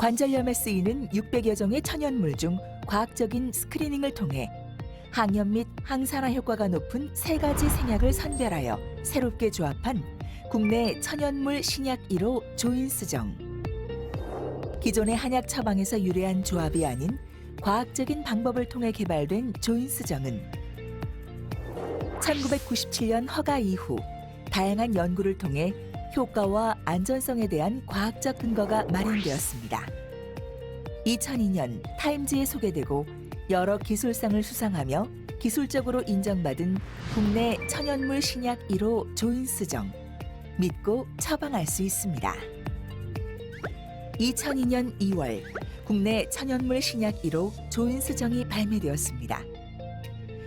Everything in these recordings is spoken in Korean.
관절염에 쓰이는 600여 종의 천연물 중 과학적인 스크리닝을 통해 항염 및 항산화 효과가 높은 세 가지 생약을 선별하여 새롭게 조합한 국내 천연물 신약 1호 조인스정. 기존의 한약 처방에서 유래한 조합이 아닌 과학적인 방법을 통해 개발된 조인스정은 1997년 허가 이후 다양한 연구를 통해 효과와 안전성에 대한 과학적 근거가 마련되었습니다. 2002년 타임즈에 소개되고 여러 기술상을 수상하며 기술적으로 인정받은 국내 천연물 신약 1호 조인스정. 믿고 처방할 수 있습니다. 2002년 2월 국내 천연물 신약 1호 조인스정이 발매되었습니다.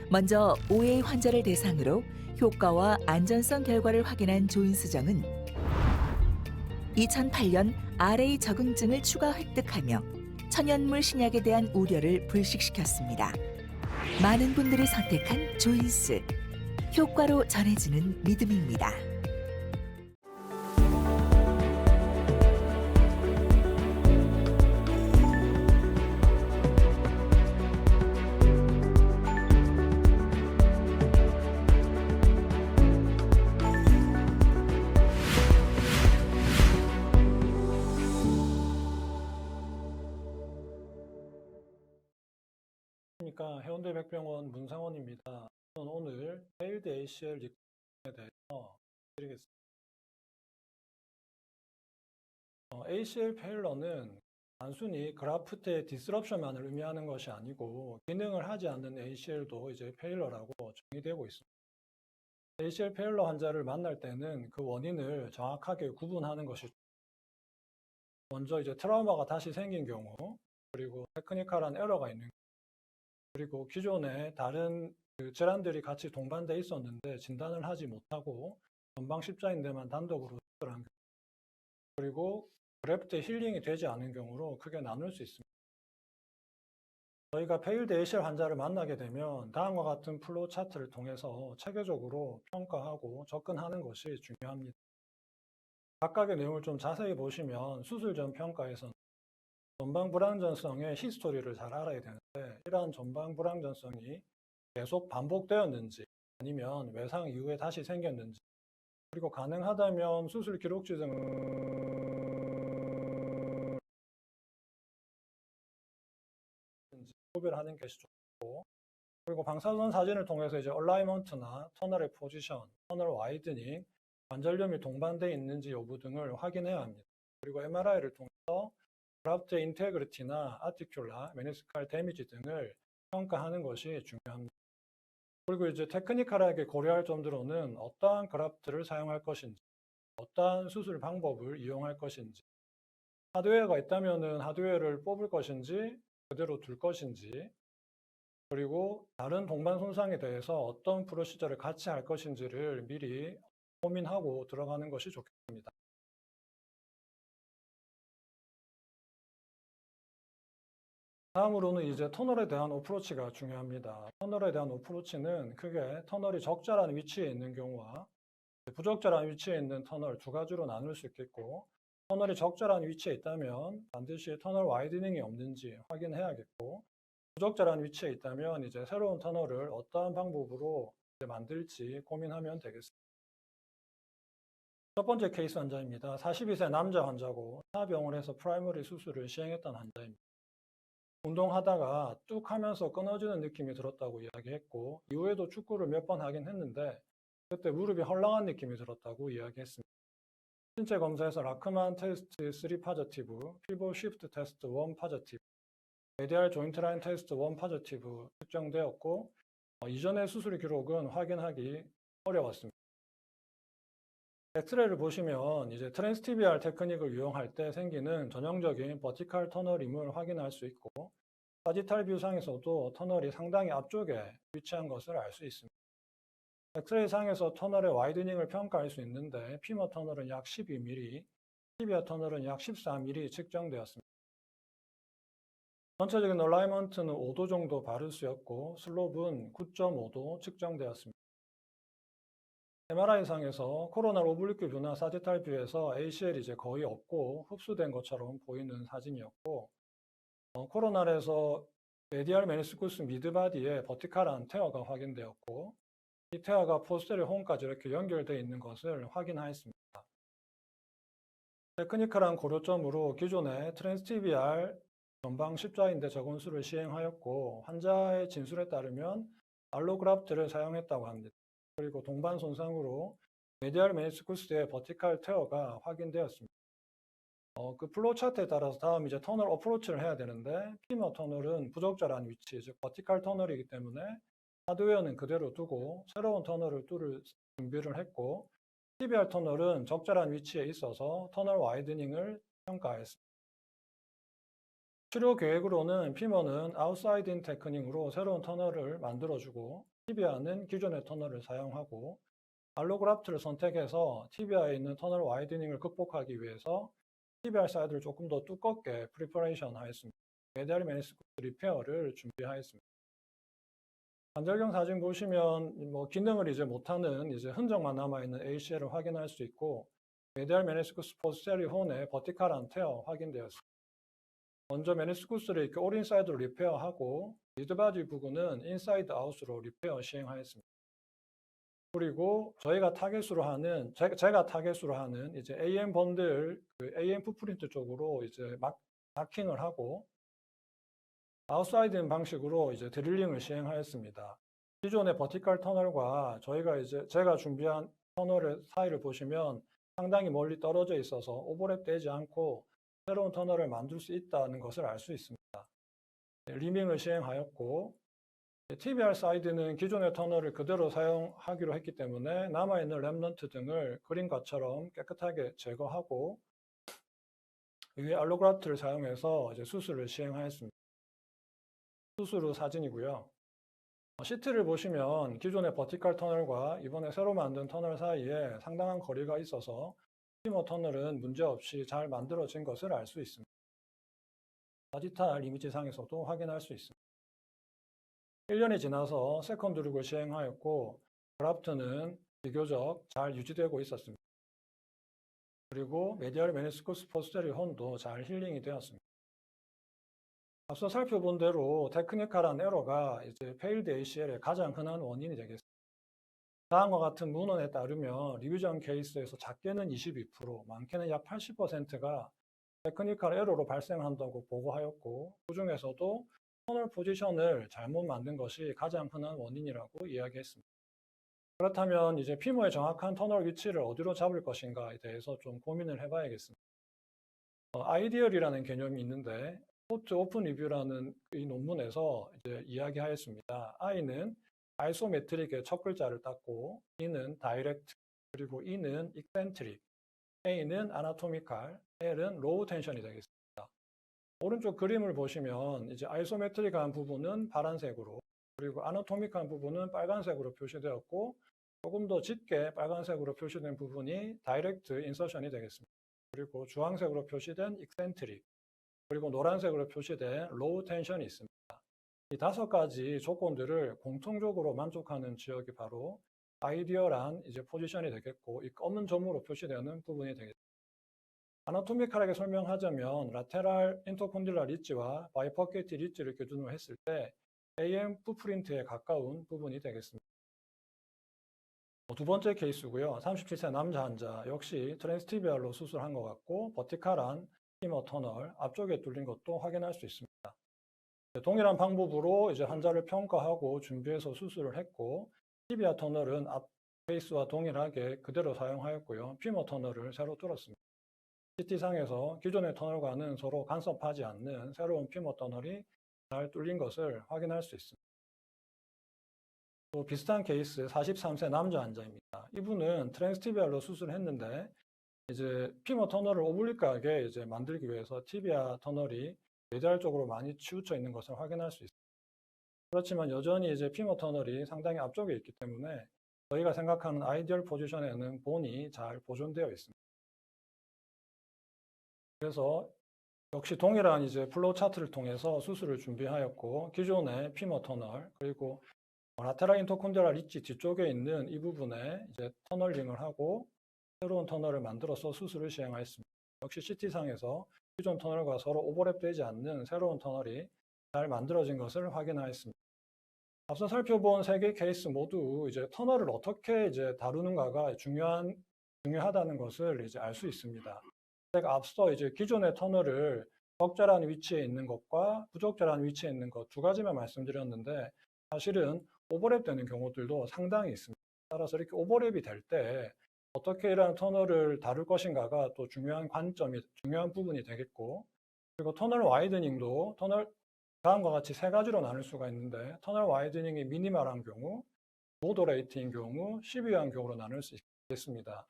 먼저 5회 환자를 대상으로 효과와 안전성 결과를 확인한 조인스정은 2008년 RA 적응증을 추가 획득하며 천연물 신약에 대한 우려를 불식시켰습니다. 많은 분들이 선택한 조인스. 효과로 전해지는 믿음입니다. 안녕하십니까. 해운대 백병원 문상원입니다. 저는 오늘 페일드 ACL 리커버리에 대해서 드리겠습니다. ACL 페일러는 단순히 그라프트의 디스럽션만을 의미하는 것이 아니고 기능을 하지 않는 ACL도 이제 페일러라고 정의되고 있습니다. ACL 페일러 환자를 만날 때는 그 원인을 정확하게 구분하는 것이 먼저 이제 트라우마가 다시 생긴 경우, 그리고 테크니컬한 에러가 있는, 그리고 기존에 다른 질환들이 같이 동반돼 있었는데 진단을 하지 못하고 전방 십자인대만 단독으로 수술한 경우, 그리고 그래프트 힐링이 되지 않은 경우로 크게 나눌 수 있습니다. 저희가 페일드 ACL 환자를 만나게 되면 다음과 같은 플로우 차트를 통해서 체계적으로 평가하고 접근하는 것이 중요합니다. 각각의 내용을 좀 자세히 보시면 수술 전 평가에서는 전방 불안전성의 히스토리를 잘 알아야 되는데, 이러한 전방 불안전성이 계속 반복되었는지 아니면 외상 이후에 다시 생겼는지, 그리고 가능하다면 수술 기록지 등을 구별하는 것이 좋고, 그리고 방사선 사진을 통해서 이제 얼라이먼트나 터널의 포지션, 터널 와이드닝, 관절염이 동반되어 있는지 여부 등을 확인해야 합니다. 그리고 MRI를 통해서 그라프트의 인테그리티나 아티큘라, 메니스칼 데미지 등을 평가하는 것이 중요합니다. 그리고 이제 테크니컬하게 고려할 점들로는 어떠한 그라프트를 사용할 것인지, 어떠한 수술 방법을 이용할 것인지, 하드웨어가 있다면 하드웨어를 뽑을 것인지 그대로 둘 것인지, 그리고 다른 동반 손상에 대해서 어떤 프로시저를 같이 할 것인지를 미리 고민하고 들어가는 것이 좋겠습니다. 다음으로는 이제 터널에 대한 어프로치가 중요합니다. 터널에 대한 어프로치는 크게 터널이 적절한 위치에 있는 경우와 부적절한 위치에 있는 터널 두 가지로 나눌 수 있겠고, 터널이 적절한 위치에 있다면 반드시 터널 와이드닝이 없는지 확인해야겠고, 부적절한 위치에 있다면 이제 새로운 터널을 어떠한 방법으로 만들지 고민하면 되겠습니다. 첫 번째 케이스 환자입니다. 42세 남자 환자고 타병원에서 프라이머리 수술을 시행했던 환자입니다. 운동하다가 뚝 하면서 끊어지는 느낌이 들었다고 이야기했고, 이후에도 축구를 몇 번 하긴 했는데 그때 무릎이 헐렁한 느낌이 들었다고 이야기했습니다. 신체 검사에서 라크만 테스트 3 파저티브, 피보 쉬프트 테스트 1 파저티브, 메디알 조인트 라인 테스트 1 파저티브 측정되었고, 이전의 수술 기록은 확인하기 어려웠습니다. 엑스레이를 보시면 이제 트랜스티비알 테크닉을 이용할 때 생기는 전형적인 버티칼 터널임을 확인할 수 있고, 사지탈 뷰상에서도 터널이 상당히 앞쪽에 위치한 것을 알 수 있습니다. 엑스레이 상에서 터널의 와이드닝을 평가할 수 있는데, 피머 터널은 약 12mm, 티비아 터널은 약 14mm 측정되었습니다. 전체적인 얼라이먼트는 5도 정도 바를 수였고, 슬롭은 9.5도 측정되었습니다. MRI상에서 코로날 오블리크 뷰나 사지탈 뷰에서 ACL이 이제 거의 없고 흡수된 것처럼 보이는 사진이었고, 코로날에서 메디알 메니스쿠스 미드바디에 버티컬한 테어가 확인되었고, 이 테어가 포스테리어 홈까지 이렇게 연결되어 있는 것을 확인하였습니다. 테크니컬한 고려점으로 기존의 트랜스티비알 전방 십자인대 적응술을 시행하였고, 환자의 진술에 따르면 알로그раф트를 사용했다고 합니다. 그리고 동반 손상으로 메디알 메니스쿠스의 버티컬 테어가 확인되었습니다. 그 플로우 차트에 따라서 다음 이제 터널 어프로치를 해야 되는데, 피머 터널은 부적절한 위치, 즉 버티컬 터널이기 때문에 하드웨어는 그대로 두고 새로운 터널을 뚫을 준비를 했고, TBR 터널은 적절한 위치에 있어서 터널 와이드닝을 평가했습니다. 치료 계획으로는 피머는 아웃사이드 테크닉으로 새로운 터널을 만들어주고, TBR는 기존의 터널을 사용하고, 알로그раф트를 선택해서 TBR에 있는 터널 와이드닝을 극복하기 위해서 TBR 사이드를 조금 더 두껍게 프리퍼레이션 하였습니다. 메디알 메니스쿠스 리페어를 준비하였습니다. 관절경 사진 보시면 기능을 이제 못하는 이제 흔적만 남아있는 ACL을 확인할 수 있고, 메디알 메니스쿠스 포스테리어 혼의 버티컬한 테어 확인되었습니다. 먼저 메니스쿠스를 이렇게 올 인사이드로 리페어하고, 미드바디 부분은 인사이드 아웃으로 리페어 시행하였습니다. 그리고 제가 타겟으로 하는 이제 AM 번들, AM 풋프린트 쪽으로 이제 마킹을 하고, 아웃사이드 방식으로 이제 드릴링을 시행하였습니다. 기존의 버티컬 터널과 제가 준비한 터널의 사이를 보시면 상당히 멀리 떨어져 있어서 오버랩 되지 않고 새로운 터널을 만들 수 있다는 것을 알 수 있습니다. 리밍을 시행하였고, TBR 사이드는 기존의 터널을 그대로 사용하기로 했기 때문에 남아있는 랩넌트 등을 그림과처럼 깨끗하게 제거하고, 위에 알로그раф트를 사용해서 이제 수술을 시행하였습니다. 수술 후 사진이고요. 시트를 보시면 기존의 버티컬 터널과 이번에 새로 만든 터널 사이에 상당한 거리가 있어서 피머 터널은 문제없이 잘 만들어진 것을 알 수 있습니다. 사지탈 이미지상에서도 확인할 수 있습니다. 1년이 지나서 세컨드 룩을 시행하였고, 그라프트는 비교적 잘 유지되고 있었습니다. 그리고 메디알 메니스쿠스 포스테리어 혼도 잘 힐링이 되었습니다. 앞서 살펴본 대로 테크니컬한 에러가 이제 페일드 ACL의 가장 흔한 원인이 되겠습니다. 다음과 같은 문헌에 따르면 리뷰전 케이스에서 작게는 22%, 많게는 약 80%가 테크니컬 에러로 발생한다고 보고하였고, 그 중에서도 터널 포지션을 잘못 만든 것이 가장 흔한 원인이라고 이야기했습니다. 그렇다면 이제 피머의 정확한 터널 위치를 어디로 잡을 것인가에 대해서 좀 고민을 해봐야겠습니다. 아이디얼이라는 개념이 있는데, 포트 오픈 리뷰라는 이 논문에서 이제 이야기하였습니다. I는 아이소메트릭의 첫 글자를 땄고, E는 다이렉트, 그리고 E는 익센트릭, A는 아나토미칼, L은 로우 텐션이 되겠습니다. 오른쪽 그림을 보시면 이제 아이소메트릭한 부분은 파란색으로, 그리고 아나토미칼한 부분은 빨간색으로 표시되었고, 조금 더 짙게 빨간색으로 표시된 부분이 다이렉트 인서션이 되겠습니다. 그리고 주황색으로 표시된 익센트릭, 그리고 노란색으로 표시된 로우 텐션이 있습니다. 이 5가지 조건들을 공통적으로 만족하는 지역이 바로 아이디얼한 이제 포지션이 되겠고, 이 검은 점으로 표시되는 부분이 되겠습니다. 아나토미컬하게 설명하자면 라테랄 인터콘딜라 리지와 바이퍼케이티 리지를 기준으로 했을 때 AM 풋프린트에 가까운 부분이 되겠습니다. 두 번째 케이스고요. 37세 남자 환자 역시 트랜스티비알로 수술한 것 같고, 버티컬한 피머 터널 앞쪽에 뚫린 것도 확인할 수 있습니다. 동일한 방법으로 이제 환자를 평가하고 준비해서 수술을 했고, 티비아 터널은 앞 케이스와 동일하게 그대로 사용하였고요. 피머 터널을 새로 뚫었습니다. CT상에서 기존의 터널과는 서로 간섭하지 않는 새로운 피머 터널이 잘 뚫린 것을 확인할 수 있습니다. 또 비슷한 케이스 43세 남자 환자입니다. 이분은 트랜스티비알로 수술을 했는데 이제 피머 터널을 오블리크하게 이제 만들기 위해서 티비아 터널이 메디알 쪽으로 많이 치우쳐 있는 것을 확인할 수 있습니다. 그렇지만 여전히 이제 피머 터널이 상당히 앞쪽에 있기 때문에 저희가 생각하는 아이디얼 포지션에는 본이 잘 보존되어 있습니다. 그래서 역시 동일한 이제 플로우 차트를 통해서 수술을 준비하였고, 기존의 피머 터널, 그리고 라테랄 인터콘디랄 리치 뒤쪽에 있는 이 부분에 이제 터널링을 하고 새로운 터널을 만들어서 수술을 시행하였습니다. 역시 CT상에서 기존 터널과 서로 오버랩되지 않는 새로운 터널이 잘 만들어진 것을 확인하였습니다. 앞서 살펴본 세 개 케이스 모두 이제 터널을 어떻게 이제 다루는가가 중요하다는 것을 이제 알 수 있습니다. 제가 앞서 이제 기존의 터널을 적절한 위치에 있는 것과 부적절한 위치에 있는 것 두 가지만 말씀드렸는데 사실은 오버랩 되는 경우들도 상당히 있습니다. 따라서 이렇게 오버랩이 될 때 어떻게 이러한 터널을 다룰 것인가가 또 중요한 부분이 되겠고, 그리고 터널 와이드닝도 다음과 같이 세 가지로 나눌 수가 있는데, 터널 와이드닝이 미니멀한 경우, 모더레이트인 경우, 시비어한 경우로 나눌 수 있겠습니다.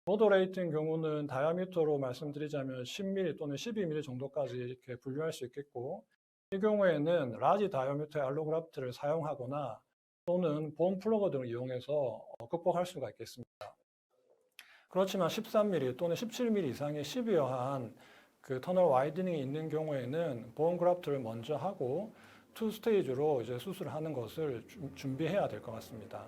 모더레이트인 경우는 다이아미터로 말씀드리자면 10mm 또는 12mm 정도까지 이렇게 분류할 수 있겠고, 이 경우에는 라지 다이아미터의 알로그раф트를 사용하거나 또는 본 플러그 등을 이용해서 극복할 수가 있겠습니다. 그렇지만 13mm 또는 17mm 이상의 시비어한 그 터널 와이드닝이 있는 경우에는 보온 그라프트를 먼저 하고 2스테이지로 이제 수술을 하는 것을 준비해야 될 것 같습니다.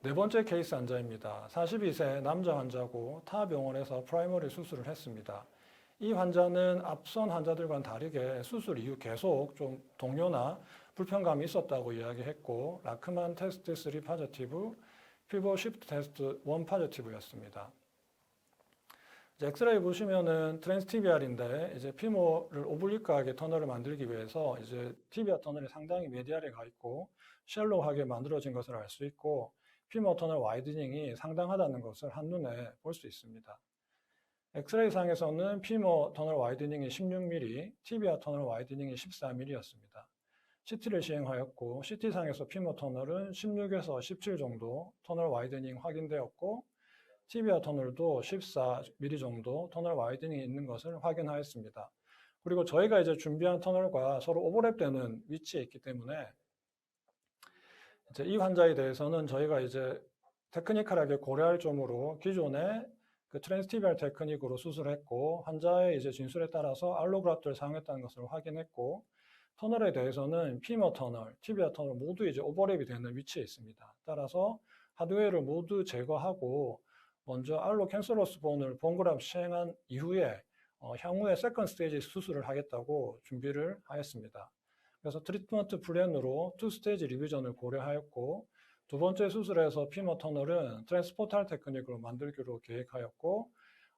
네 번째 케이스 환자입니다. 42세 남자 환자고 타 병원에서 프라이머리 수술을 했습니다. 이 환자는 앞선 환자들과는 다르게 수술 이후 계속 좀 동요나 불편감이 있었다고 이야기했고, 라크만 테스트 3 파지티브, 피버 시프트 테스트 1 파지티브였습니다. 엑스레이 보시면은 트랜스티비알인데 이제 피모를 오블리크하게 터널을 만들기 위해서 이제 티비아 터널이 상당히 메디알에 가 있고 쉘로우하게 만들어진 것을 알 수 있고, 피모 터널 와이드닝이 상당하다는 것을 한눈에 볼 수 있습니다. 엑스레이 상에서는 피모 터널 와이드닝이 16mm, 티비아 터널 와이드닝이 14mm였습니다. CT를 시행하였고, CT상에서 피모 터널은 16에서 17 정도 터널 와이드닝 확인되었고, 티비아 터널도 14mm 정도 터널 와이드닝이 있는 것을 확인하였습니다. 그리고 저희가 이제 준비한 터널과 서로 오버랩되는 위치에 있기 때문에 이제 이 환자에 대해서는 저희가 이제 테크니컬하게 고려할 점으로 기존의 그 트랜스티비알 테크닉으로 수술했고, 환자의 이제 진술에 따라서 알로그раф트를 사용했다는 것을 확인했고, 터널에 대해서는 피머 터널, 티비아 터널 모두 이제 오버랩이 되는 위치에 있습니다. 따라서 하드웨어를 모두 제거하고 먼저 알로 캔서러스 본을 본그램 시행한 이후에 향후에 세컨 스테이지 수술을 하겠다고 준비를 하였습니다. 그래서 트리트먼트 플랜으로 2스테이지 리비전을 고려하였고, 두 번째 수술에서 피머 터널은 트랜스포탈 테크닉으로 만들기로 계획하였고,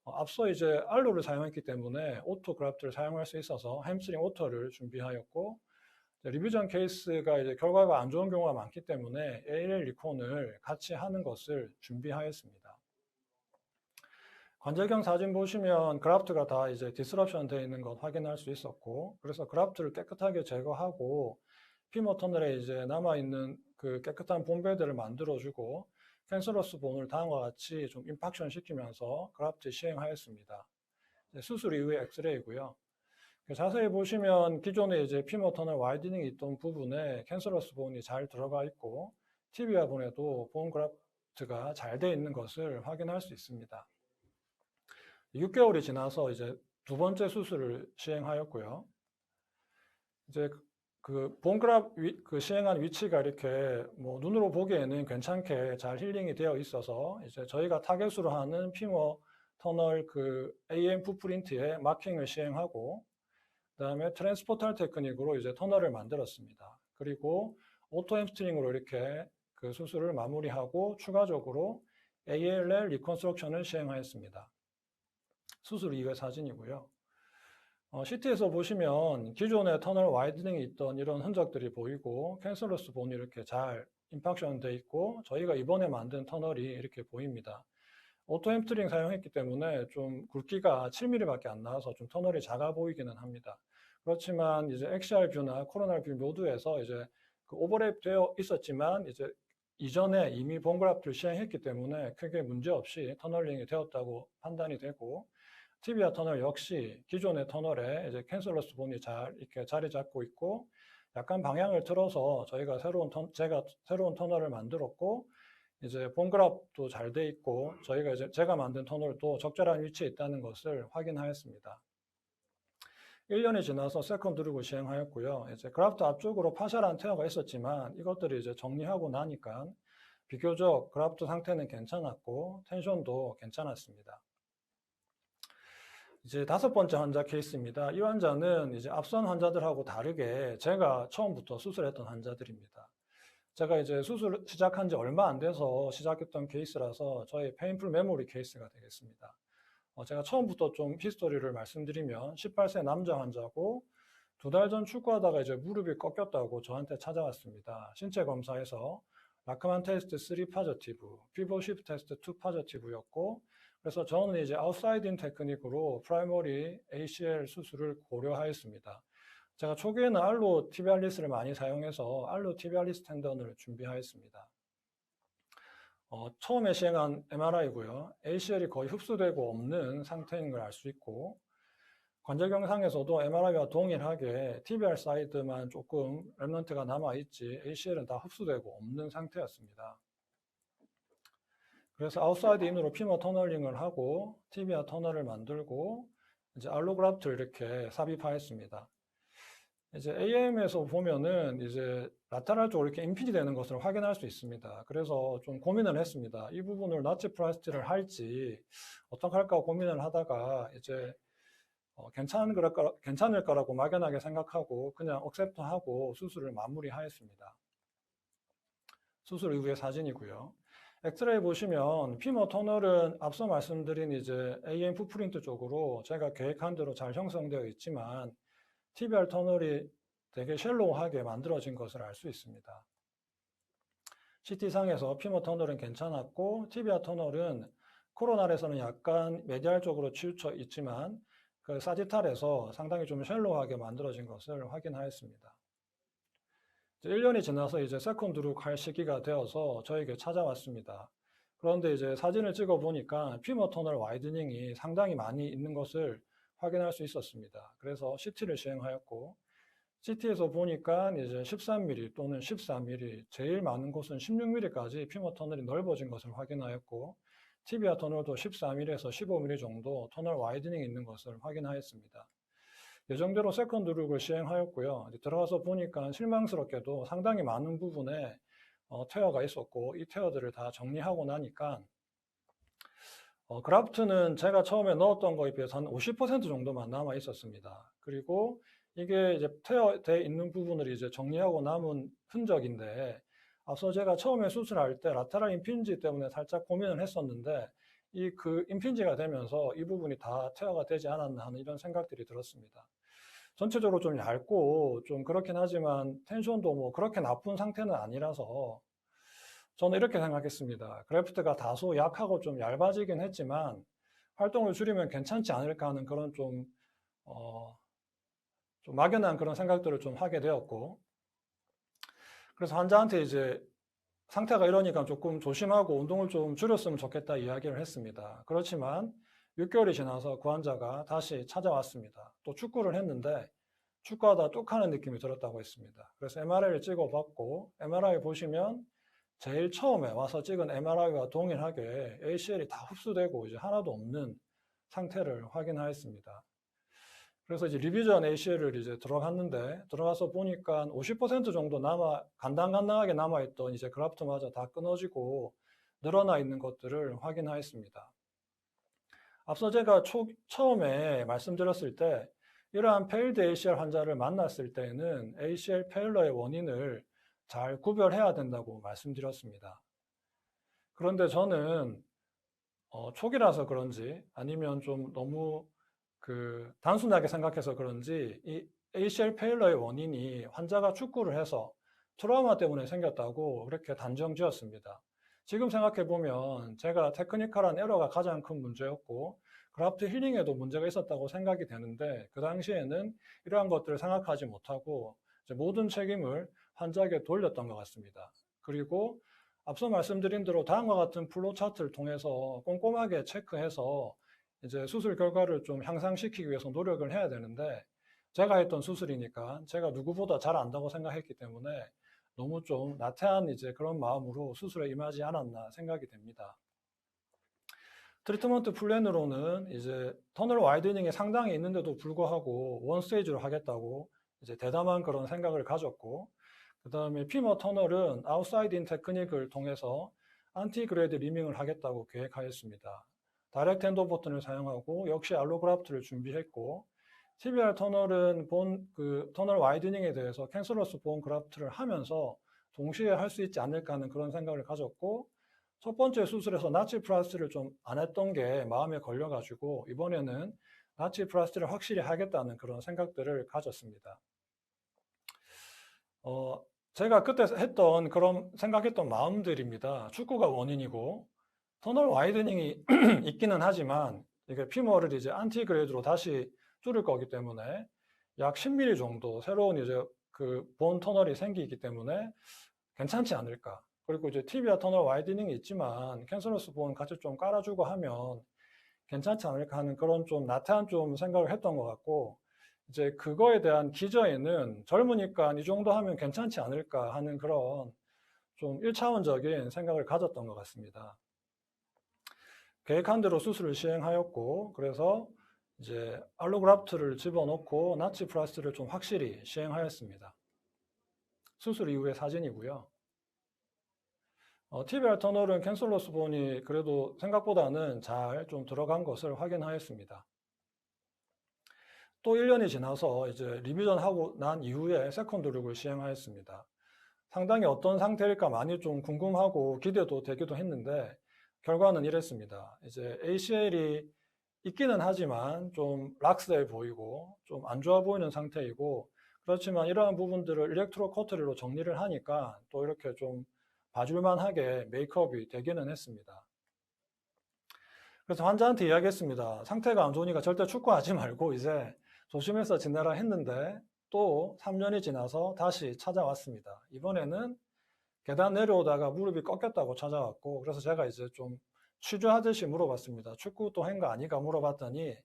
앞서 이제 알로를 사용했기 때문에 오토 그래프트를 사용할 수 있어서 햄스트링 오토를 준비하였고, 리뷰전 케이스가 이제 결과가 안 좋은 경우가 많기 때문에 ALL 리콘을 같이 하는 것을 준비하였습니다. 관절경 사진 보시면 그래프트가 다 이제 디스럽션 되어 있는 것 확인할 수 있었고, 그래서 그래프트를 깨끗하게 제거하고 피머 터널에 이제 남아있는 그 깨끗한 본베드를 만들어주고 캔서러스 본을 다음과 같이 좀 임팍션 시키면서 그래프트 시행하였습니다. 수술 이후의 엑스레이고요. 자세히 보시면 기존에 이제 피머 터널 와이드닝이 있던 부분에 캔서러스 본이 잘 들어가 있고 티비아 본에도 본 그래프트가 잘 되어 있는 것을 확인할 수 있습니다. 6개월이 지나서 이제 두 번째 수술을 시행하였고요. 이제 그 본그랍 시행한 위치가 이렇게 뭐 눈으로 보기에는 괜찮게 잘 힐링이 되어 있어서 이제 저희가 타겟으로 하는 피머 터널 그 AM 풋프린트에 마킹을 시행하고, 그다음에 트랜스포탈 테크닉으로 이제 터널을 만들었습니다. 그리고 오토 햄스트링으로 이렇게 그 수술을 마무리하고 추가적으로 ALL 리컨스트럭션을 시행하였습니다. 수술 이후의 사진이고요. CT에서 보시면 기존의 터널 와이드닝이 있던 이런 흔적들이 보이고 캔서러스 본이 이렇게 잘 임팍션 돼 있고, 저희가 이번에 만든 터널이 이렇게 보입니다. 오토 햄스트링 사용했기 때문에 좀 굵기가 7mm밖에 안 나와서 좀 터널이 작아 보이기는 합니다. 그렇지만 이제 XR 뷰나 코로날 뷰 모두에서 이제 그 오버랩 되어 있었지만 이제 이전에 이미 본 그래프트를 시행했기 때문에 크게 문제 없이 터널링이 되었다고 판단이 되고, 티비아 터널 역시 기존의 터널에 이제 캔서러스 본이 잘 이렇게 자리 잡고 있고, 약간 방향을 틀어서 제가 새로운 터널을 만들었고, 이제 본 그래프트도 잘 돼 있고, 제가 만든 터널도 적절한 위치에 있다는 것을 확인하였습니다. 1년이 지나서 세컨드 룩을 시행하였고요. 이제 그래프트 앞쪽으로 파셜한 테어가 있었지만 이것들이 이제 정리하고 나니까 비교적 그래프트 상태는 괜찮았고 텐션도 괜찮았습니다. 이제 5번째 환자 케이스입니다. 이 환자는 이제 앞선 환자들하고 다르게 제가 처음부터 수술했던 환자들입니다. 제가 이제 수술 시작한 지 얼마 안 돼서 시작했던 케이스라서 저희 페인풀 메모리 케이스가 되겠습니다. 제가 처음부터 좀 히스토리를 말씀드리면 18세 남자 환자고 2달 전 축구하다가 이제 무릎이 꺾였다고 저한테 찾아왔습니다. 신체 검사에서 라크만 테스트 3 파저티브, 피보 시프트 테스트 2 파저티브였고 그래서 저는 이제 아웃사이딩 테크닉으로 프라이머리 ACL 수술을 고려하였습니다. 제가 초기에는 알로 티비알리스를 많이 사용해서 알로 티비알리스 텐던을 준비하였습니다. 처음에 시행한 MRI고요. ACL이 거의 흡수되고 없는 상태인 걸 알 수 있고 관절 경상에서도 MRI와 동일하게 TBR 사이드만 조금 랩넌트가 남아있지 ACL은 다 흡수되고 없는 상태였습니다. 그래서 아웃사이드 인으로 피머 터널링을 하고 티비아 터널을 만들고 이제 알로그раф트를 이렇게 삽입하였습니다. 이제 AM에서 보면은 이제 라테랄 쪽으로 이렇게 임피디 되는 것을 확인할 수 있습니다. 그래서 좀 고민을 했습니다. 이 부분을 나치플라스티를 할지 어떻게 할까 고민을 하다가 이제 괜찮을 거라고 막연하게 생각하고 그냥 억셉트하고 수술을 마무리하였습니다. 수술 이후의 사진이고요. 엑스레이 보시면 피머 터널은 앞서 말씀드린 이제 AM 풋프린트 쪽으로 제가 계획한 대로 잘 형성되어 있지만 TBR 터널이 되게 쉘로우하게 만들어진 것을 알 수 있습니다. CT상에서 피머 터널은 괜찮았고 TBR 터널은 코로날에서는 약간 메디알 쪽으로 치우쳐 있지만 그 사지탈에서 상당히 좀 쉘로우하게 만들어진 것을 확인하였습니다. 1년이 지나서 이제 세컨드 룩 할 시기가 되어서 저에게 찾아왔습니다. 그런데 이제 사진을 찍어 보니까 피머 터널 와이드닝이 상당히 많이 있는 것을 확인할 수 있었습니다. 그래서 CT를 시행하였고 CT에서 보니까 이제 13mm 또는 14mm, 제일 많은 곳은 16mm까지 피머 터널이 넓어진 것을 확인하였고 티비아 터널도 14mm에서 15mm 정도 터널 와이드닝이 있는 것을 확인하였습니다. 예정대로 세컨드 룩을 시행하였고요. 들어가서 보니까 실망스럽게도 상당히 많은 부분에 테어가 있었고 이 테어들을 다 정리하고 나니까 그라프트는 제가 처음에 넣었던 거에 비해서 한 50% 정도만 남아 있었습니다. 그리고 이게 이제 테어되어 있는 부분을 이제 정리하고 남은 흔적인데 앞서 제가 처음에 수술할 때 라테랄 임핀지 때문에 살짝 고민을 했었는데 이 그 임핀지가 되면서 이 부분이 다 테어가 되지 않았나 하는 이런 생각들이 들었습니다. 전체적으로 좀 얇고 좀 그렇긴 하지만 텐션도 뭐 그렇게 나쁜 상태는 아니라서 저는 이렇게 생각했습니다. 그래프트가 다소 약하고 좀 얇아지긴 했지만 활동을 줄이면 괜찮지 않을까 하는 그런 좀 막연한 그런 생각들을 좀 하게 되었고 그래서 환자한테 이제 상태가 이러니까 조금 조심하고 운동을 좀 줄였으면 좋겠다 이야기를 했습니다. 그렇지만 6개월이 지나서 그 환자가 다시 찾아왔습니다. 또 축구를 했는데 축구하다 뚝 하는 느낌이 들었다고 했습니다. 그래서 MRI를 찍어봤고 MRI 보시면 제일 처음에 와서 찍은 MRI와 동일하게 ACL이 다 흡수되고 이제 하나도 없는 상태를 확인하였습니다. 그래서 이제 리비전 ACL을 이제 들어갔는데 들어가서 보니까 50% 정도 간당간당하게 남아있던 이제 그라프트마저 다 끊어지고 늘어나 있는 것들을 확인하였습니다. 앞서 제가 처음에 말씀드렸을 때 이러한 페일드 ACL 환자를 만났을 때는 ACL 페일러의 원인을 잘 구별해야 된다고 말씀드렸습니다. 그런데 저는 초기라서 그런지 아니면 좀 너무 단순하게 생각해서 그런지 이 ACL 페일러의 원인이 환자가 축구를 해서 트라우마 때문에 생겼다고 그렇게 단정 지었습니다. 지금 생각해보면 제가 테크니컬한 에러가 가장 큰 문제였고 그라프트 힐링에도 문제가 있었다고 생각이 되는데 그 당시에는 이러한 것들을 생각하지 못하고 이제 모든 책임을 환자에게 돌렸던 것 같습니다. 그리고 앞서 말씀드린 대로 다음과 같은 플로우 차트를 통해서 꼼꼼하게 체크해서 이제 수술 결과를 좀 향상시키기 위해서 노력을 해야 되는데 제가 했던 수술이니까 제가 누구보다 잘 안다고 생각했기 때문에 너무 좀 나태한 이제 그런 마음으로 수술에 임하지 않았나 생각이 됩니다. 트리트먼트 플랜으로는 이제 터널 와이드닝이 상당히 있는데도 불구하고 원 스테이지로 하겠다고 이제 대담한 그런 생각을 가졌고, 그 다음에 피머 터널은 아웃사이드 인 테크닉을 통해서 안티그레이드 리밍을 하겠다고 계획하였습니다. 다이렉트 핸드 버튼을 사용하고 역시 알로그라프트를 준비했고, TBR 터널은 터널 와이드닝에 대해서 캔슬러스 본 그라프트를 하면서 동시에 할 수 있지 않을까 하는 그런 생각을 가졌고, 첫 번째 수술에서 나치 플라스를 좀 안 했던 게 마음에 걸려가지고 이번에는 나치 플라스를 확실히 하겠다는 그런 생각들을 가졌습니다. 제가 그때 했던 그런 생각했던 마음들입니다. 축구가 원인이고 터널 와이드닝이 있기는 하지만 이게 피머를 이제 안티그레이드로 다시 줄일 거기 때문에 약 10mm 정도 새로운 이제 그 본 터널이 생기기 때문에 괜찮지 않을까. 그리고 이제 티비아 터널 와이드닝이 있지만 캔슬러스 본 같이 좀 깔아주고 하면 괜찮지 않을까 하는 그런 좀 나태한 좀 생각을 했던 것 같고, 이제 그거에 대한 기저에는 젊으니까 이 정도 하면 괜찮지 않을까 하는 그런 좀 1차원적인 생각을 가졌던 것 같습니다. 계획한 대로 수술을 시행하였고, 그래서 이제 알로그라프트를 집어넣고 나치 플라스를 좀 확실히 시행하였습니다. 수술 이후의 사진이고요. TBR 터널은 캔슬러스 본이 그래도 생각보다는 잘 좀 들어간 것을 확인하였습니다. 또 1년이 지나서 이제 리비전 하고 난 이후에 세컨드 룩을 시행하였습니다. 상당히 어떤 상태일까 많이 좀 궁금하고 기대도 되기도 했는데 결과는 이랬습니다. 이제 ACL이 있기는 하지만 좀 락스해 보이고 좀 안 좋아 보이는 상태이고, 그렇지만 이러한 부분들을 일렉트로 커트리로 정리를 하니까 또 이렇게 좀 봐줄만하게 메이크업이 되기는 했습니다. 그래서 환자한테 이야기했습니다. 상태가 안 좋으니까 절대 축구하지 말고 이제 조심해서 지내라 했는데 또 3년이 지나서 다시 찾아왔습니다. 이번에는 계단 내려오다가 무릎이 꺾였다고 찾아왔고, 그래서 제가 이제 좀 취조하듯이 물어봤습니다. 축구 또 한 거 아니가 물어봤더니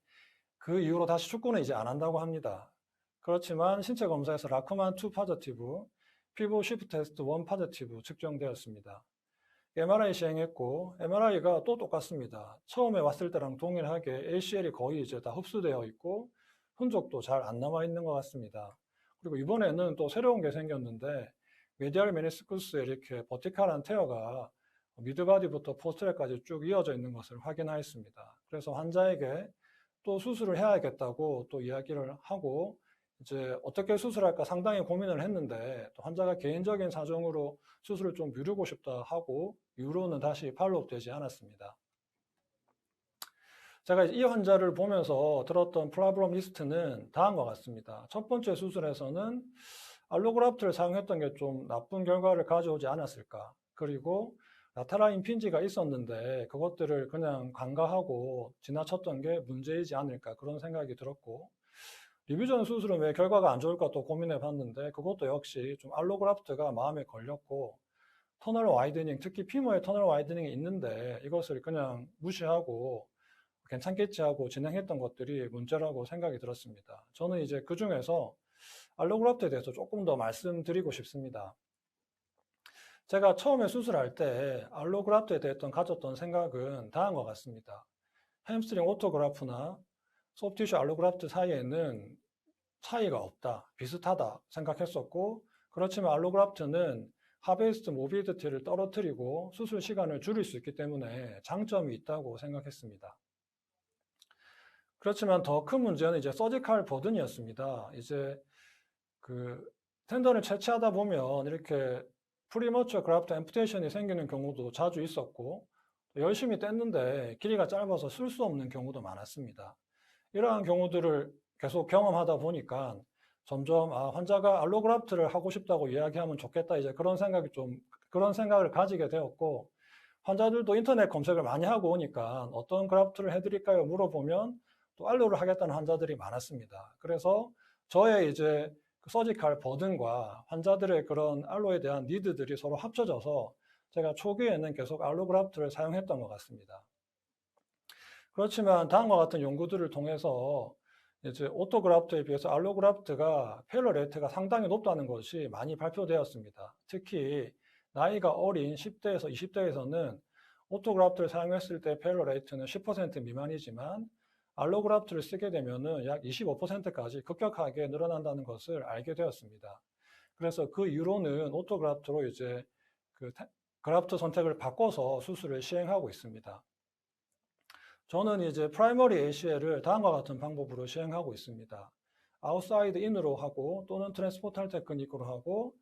그 이후로 다시 축구는 이제 안 한다고 합니다. 그렇지만 신체 검사에서 라크만 2 파저티브, 피부 시프트 테스트 1 파저티브 측정되었습니다. MRI 시행했고 MRI가 또 똑같습니다. 처음에 왔을 때랑 동일하게 ACL이 거의 이제 다 흡수되어 있고 흔적도 잘 안 남아 있는 것 같습니다. 그리고 이번에는 또 새로운 게 생겼는데 메디알 메니스쿠스에 이렇게 버티컬한 테어가 미드바디부터 포스트레까지 쭉 이어져 있는 것을 확인하였습니다. 그래서 환자에게 또 수술을 해야겠다고 또 이야기를 하고 이제 어떻게 수술할까 상당히 고민을 했는데 또 환자가 개인적인 사정으로 수술을 좀 미루고 싶다 하고 이후로는 다시 팔로업 되지 않았습니다. 제가 이 환자를 보면서 들었던 프로블럼 리스트는 다음과 같습니다. 첫 번째 수술에서는 알로그라프트를 사용했던 게 좀 나쁜 결과를 가져오지 않았을까. 그리고 라테랄 임핀지가 있었는데 그것들을 그냥 간과하고 지나쳤던 게 문제이지 않을까 그런 생각이 들었고, 리뷰전 수술은 왜 결과가 안 좋을까 또 고민해 봤는데 그것도 역시 좀 알로그라프트가 마음에 걸렸고, 터널 와이드닝, 특히 피머의 터널 와이드닝이 있는데 이것을 그냥 무시하고 괜찮겠지 하고 진행했던 것들이 문제라고 생각이 들었습니다. 저는 이제 그 중에서 알로그라프트에 대해서 조금 더 말씀드리고 싶습니다. 제가 처음에 수술할 때 알로그라프트에 대해 가졌던 생각은 다음과 같습니다. 햄스트링 오토그라프나 소프티슈 알로그라프트 사이에는 차이가 없다, 비슷하다 생각했었고, 그렇지만 알로그라프트는 하베이스트 모비디티를 떨어뜨리고 수술 시간을 줄일 수 있기 때문에 장점이 있다고 생각했습니다. 그렇지만 더 큰 문제는 이제 서지컬 버든이었습니다. 이제 그 텐던을 채취하다 보면 이렇게 프리머처 그라프트 앰푸테이션이 생기는 경우도 자주 있었고, 열심히 뗐는데 길이가 짧아서 쓸 수 없는 경우도 많았습니다. 이러한 경우들을 계속 경험하다 보니까 점점 환자가 알로그라프트를 하고 싶다고 이야기하면 좋겠다, 이제 그런 생각을 가지게 되었고, 환자들도 인터넷 검색을 많이 하고 오니까 어떤 그라프트를 해드릴까요 물어보면 또 알로를 하겠다는 환자들이 많았습니다. 그래서 저의 이제 서지컬 버든과 환자들의 그런 알로에 대한 니드들이 서로 합쳐져서 제가 초기에는 계속 알로그라프트를 사용했던 것 같습니다. 그렇지만 다음과 같은 연구들을 통해서 이제 오토그라프트에 비해서 알로그라프트가 페일러 레이트가 상당히 높다는 것이 많이 발표되었습니다. 특히 나이가 어린 10대에서 20대에서는 오토그라프트를 사용했을 때 페일러 레이트는 10% 미만이지만 알로그라프트를 쓰게 되면은 약 25%까지 급격하게 늘어난다는 것을 알게 되었습니다. 그래서 그 이후로는 오토그라프트로 이제 그라프트 선택을 바꿔서 수술을 시행하고 있습니다. 저는 이제 프라이머리 ACL을 다음과 같은 방법으로 시행하고 있습니다. 아웃사이드 인으로 하고 또는 트랜스포탈 테크닉으로 하고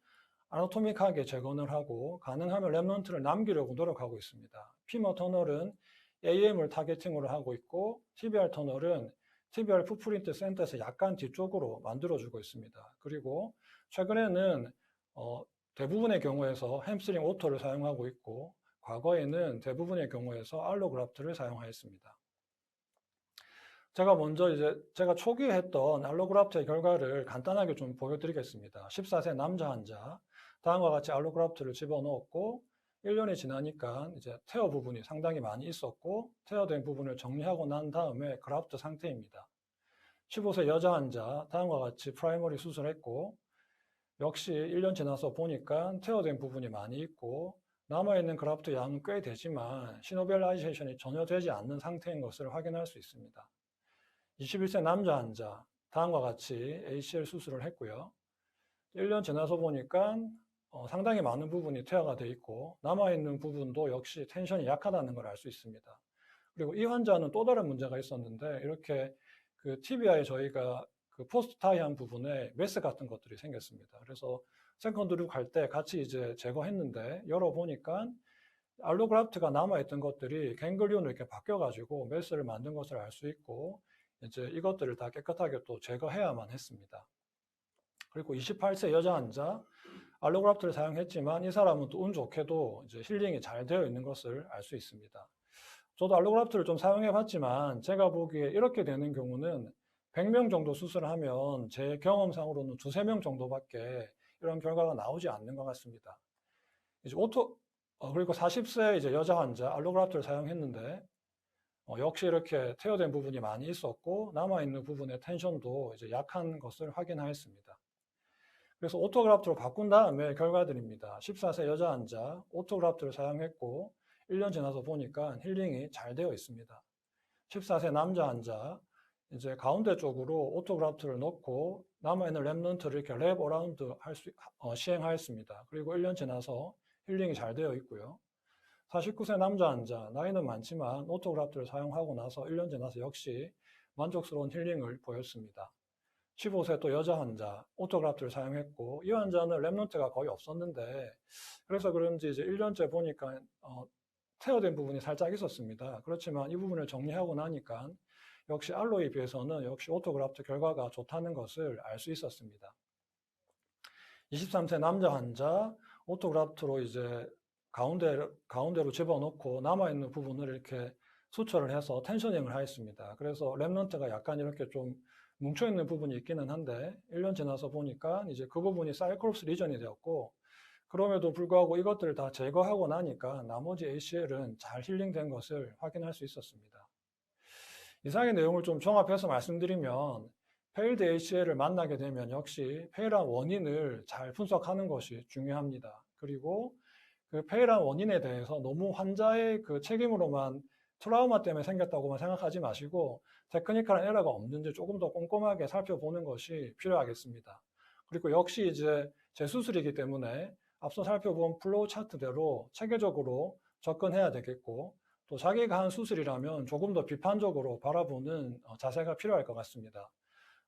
아나토믹하게 재건을 하고 가능하면 랩넌트를 남기려고 노력하고 있습니다. 피머 터널은 AM을 타겟팅으로 하고 있고 TBR 터널은 TBR 풋프린트 센터에서 약간 뒤쪽으로 만들어주고 있습니다. 그리고 최근에는 대부분의 경우에서 햄스트링 오토를 사용하고 있고 과거에는 대부분의 경우에서 알로그라프트를 사용하였습니다. 제가 초기에 했던 알로그라프트의 결과를 간단하게 좀 보여드리겠습니다. 14세 남자 환자, 다음과 같이 알로그라프트를 집어넣었고 1년이 지나니까 이제 테어 부분이 상당히 많이 있었고 테어된 부분을 정리하고 난 다음에 그라프트 상태입니다. 15세 여자 환자, 다음과 같이 프라이머리 수술했고 역시 1년 지나서 보니까 테어된 부분이 많이 있고 남아있는 그라프트 양은 꽤 되지만 시노벨라이제이션이 전혀 되지 않는 상태인 것을 확인할 수 있습니다. 21세 남자 환자, 다음과 같이 ACL 수술을 했고요. 1년 지나서 보니까 상당히 많은 부분이 퇴화가 되어 있고 남아있는 부분도 역시 텐션이 약하다는 걸 알 수 있습니다. 그리고 이 환자는 또 다른 문제가 있었는데 이렇게 그 TBI에 저희가 그 포스트 타이한 부분에 메스 같은 것들이 생겼습니다. 그래서 세컨드 룩 할 때 같이 이제 제거했는데 열어보니까 알로그라프트가 남아있던 것들이 갱글리온으로 이렇게 바뀌어가지고 메스를 만든 것을 알 수 있고 이제 이것들을 다 깨끗하게 또 제거해야만 했습니다. 그리고 28세 여자 환자, 알로그라프트를 사용했지만 이 사람은 또 운 좋게도 이제 힐링이 잘 되어 있는 것을 알 수 있습니다. 저도 알로그라프트를 좀 사용해 봤지만 제가 보기에 이렇게 되는 경우는 100명 정도 수술하면 제 경험상으로는 2~3명 정도밖에 이런 결과가 나오지 않는 것 같습니다. 이제 그리고 40세 이제 여자 환자 알로그라프트를 사용했는데 역시 이렇게 퇴어된 부분이 많이 있었고 남아있는 부분의 텐션도 이제 약한 것을 확인하였습니다. 그래서 오토그라프트로 바꾼 다음에 결과들입니다. 14세 여자 환자 오토그라프트를 사용했고 1년 지나서 보니까 힐링이 잘 되어 있습니다. 14세 남자 환자 이제 가운데 쪽으로 오토그라프트를 넣고 남아있는 랩넌트를 이렇게 랩 어라운드 시행하였습니다. 그리고 1년 지나서 힐링이 잘 되어 있고요. 49세 남자 환자, 나이는 많지만 오토그라프트를 사용하고 나서 1년 지나서 역시 만족스러운 힐링을 보였습니다. 15세 또 여자 환자, 오토그라프트를 사용했고 이 환자는 랩넌트가 거의 없었는데 그래서 그런지 이제 1년째 보니까 테어된 부분이 살짝 있었습니다. 그렇지만 이 부분을 정리하고 나니까 역시 알로에 비해서는 역시 오토그라프트 결과가 좋다는 것을 알 수 있었습니다. 23세 남자 환자, 오토그라프트로 이제 가운데로 집어넣고 남아있는 부분을 이렇게 수처를 해서 텐셔닝을 하였습니다. 그래서 랩넌트가 약간 이렇게 좀 뭉쳐있는 부분이 있기는 한데 1년 지나서 보니까 이제 그 부분이 사이클롭스 리전이 되었고 그럼에도 불구하고 이것들을 다 제거하고 나니까 나머지 ACL은 잘 힐링된 것을 확인할 수 있었습니다. 이상의 내용을 좀 종합해서 말씀드리면 페일드 ACL을 만나게 되면 역시 페일한 원인을 잘 분석하는 것이 중요합니다. 그리고 그 페일한 원인에 대해서 너무 환자의 그 책임으로만 트라우마 때문에 생겼다고만 생각하지 마시고 테크니컬한 에러가 없는지 조금 더 꼼꼼하게 살펴보는 것이 필요하겠습니다. 그리고 역시 이제 재수술이기 때문에 앞서 살펴본 플로우 차트대로 체계적으로 접근해야 되겠고 또 자기가 한 수술이라면 조금 더 비판적으로 바라보는 자세가 필요할 것 같습니다.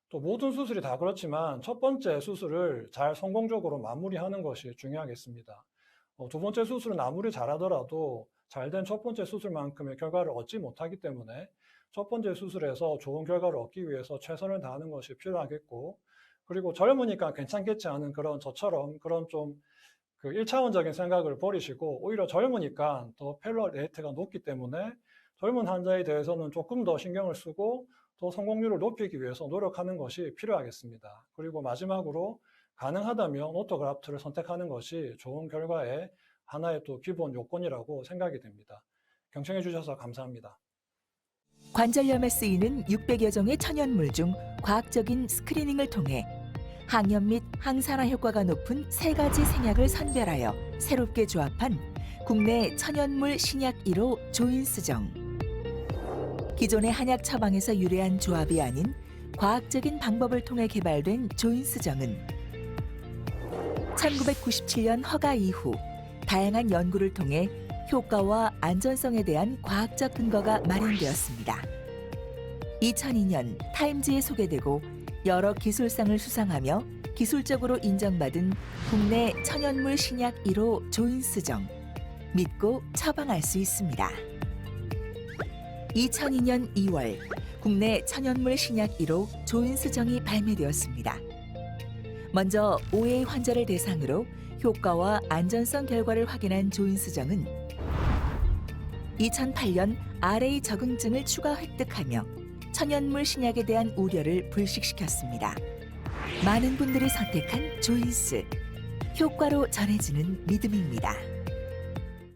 또 모든 수술이 다 그렇지만 첫 번째 수술을 잘 성공적으로 마무리하는 것이 중요하겠습니다. 두 번째 수술은 아무리 잘하더라도 잘된 첫 번째 수술만큼의 결과를 얻지 못하기 때문에 첫 번째 수술에서 좋은 결과를 얻기 위해서 최선을 다하는 것이 필요하겠고 그리고 젊으니까 괜찮겠지 하는 저처럼 그런 좀 그 1차원적인 생각을 버리시고 오히려 젊으니까 더 페일러 레이트가 높기 때문에 젊은 환자에 대해서는 조금 더 신경을 쓰고 더 성공률을 높이기 위해서 노력하는 것이 필요하겠습니다. 그리고 마지막으로 가능하다면 오토그라프트를 선택하는 것이 좋은 결과의 하나의 또 기본 요건이라고 생각이 됩니다. 경청해 주셔서 감사합니다. 관절염에 쓰이는 600여 종의 천연물 중 과학적인 스크리닝을 통해 항염 및 항산화 효과가 높은 3가지 생약을 선별하여 새롭게 조합한 국내 천연물 신약 1호 조인스정. 기존의 한약 처방에서 유래한 조합이 아닌 과학적인 방법을 통해 개발된 조인스정은 1997년 허가 이후 다양한 연구를 통해 효과와 안전성에 대한 과학적 근거가 마련되었습니다. 2002년 타임즈에 소개되고 여러 기술상을 수상하며 기술적으로 인정받은 국내 천연물 신약 1호 조인스정. 믿고 처방할 수 있습니다. 2002년 2월 국내 천연물 신약 1호 조인스정이 발매되었습니다. 먼저 5회 환자를 대상으로 효과와 안전성 결과를 확인한 조인스정은 2008년 RA 적응증을 추가 획득하며 천연물 신약에 대한 우려를 불식시켰습니다. 많은 분들이 선택한 조인스. 효과로 전해지는 믿음입니다.